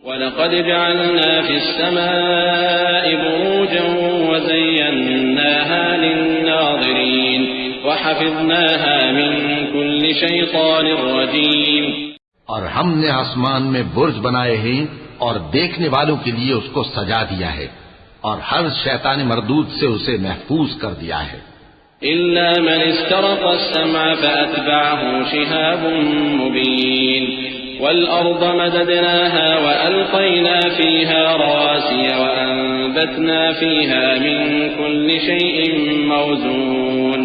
وَلَقَدْ جَعَلْنَا فِي السَّمَاءِ بُرُوجًا وَزَيَّنَّاهَا لِلنَّاظِرِينَ وَحَفِظْنَاهَا مِنْ كُلِّ شَيْطَانٍ رَجِيمٍ۔ اور ہم نے آسمان میں برج بنائے ہیں اور دیکھنے والوں کے لیے اس کو سجا دیا ہے اور ہر شیطان مردود سے اسے محفوظ کر دیا ہے۔ إِلَّا مَنِ اسْتَرَقَ السَّمْعَ فَأَتْبَعَهُ شِهَابٌ مُّبِينٌ وَالْأَرْضَ مَدَدْنَاهَا وَأَلْقَيْنَا فِيهَا رَوَاسِيَ وَأَنبَتْنَا فِيهَا مِن كُلِّ شَيْءٍ مَّوْزُونٍ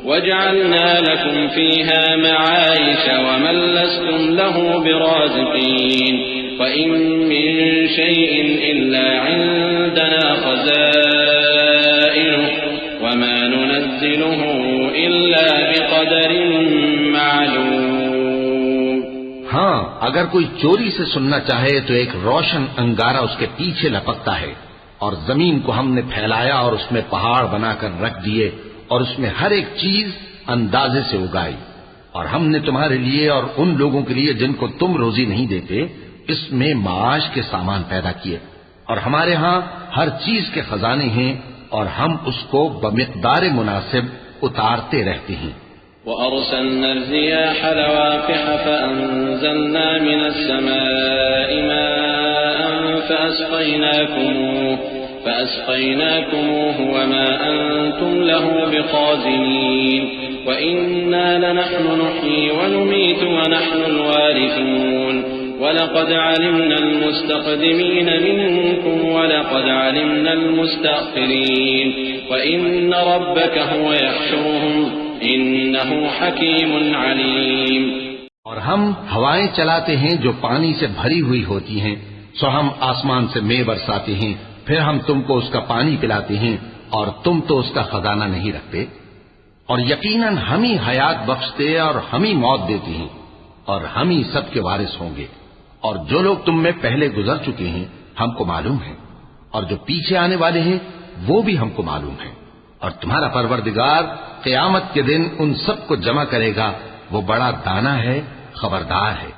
وَجَعَلْنَا لَكُمْ فِيهَا مَعَايِشَ وَمَن لَّسْتُمْ لَهُ بِرَازِقِينَ وَإِن مِّن شَيْءٍ إِلَّا عِندَنَا خَزَائِنُهُ وَمَا نُنَزِّلُهُ إِلَّا بِقَدَرٍ مَّعْلُومٍ۔ ہاں، اگر کوئی چوری سے سننا چاہے تو ایک روشن انگارہ اس کے پیچھے لپکتا ہے، اور زمین کو ہم نے پھیلایا اور اس میں پہاڑ بنا کر رکھ دیے اور اس میں ہر ایک چیز اندازے سے اگائی، اور ہم نے تمہارے لیے اور ان لوگوں کے لیے جن کو تم روزی نہیں دیتے اس میں معاش کے سامان پیدا کیے، اور ہمارے ہاں ہر چیز کے خزانے ہیں اور ہم اس کو بمقدار مناسب اتارتے رہتے ہیں۔ وَأَرْسَلْنَا الرِّيَاحَ لَوَاقِحَ فَأَنزَلْنَا مِنَ السَّمَاءِ مَاءً فَأَسْقَيْنَاكُمُوهُ وَمَا أَنتُمْ لَهُ بِخَازِنِينَ وَإِنَّا لَنَحْنُ نُحْيِي وَنُمِيتُ وَنَحْنُ الْوَارِثُونَ وَلَقَدْ عَلِمْنَا الْمُسْتَقْدِمِينَ مِنكُمْ وَلَقَدْ عَلِمْنَا الْمُسْتَأْخِرِينَ وَإِنَّ رَبَّكَ هُوَ يَحْشُرُهُمْ إِنَّهُ حَكِيمٌ عَلِيمٌ۔ اور ہم ہوائیں چلاتے ہیں جو پانی سے بھری ہوئی ہوتی ہیں، سو ہم آسمان سے مے برساتے ہیں، پھر ہم تم کو اس کا پانی پلاتے ہیں اور تم تو اس کا خزانہ نہیں رکھتے، اور یقیناً ہم ہی حیات بخشتے اور ہم ہی موت دیتے ہیں اور ہم ہی سب کے وارث ہوں گے، اور جو لوگ تم میں پہلے گزر چکے ہیں ہم کو معلوم ہے، اور جو پیچھے آنے والے ہیں وہ بھی ہم کو معلوم ہے، اور تمہارا پروردگار قیامت کے دن ان سب کو جمع کرے گا، وہ بڑا دانا ہے، خبردار ہے۔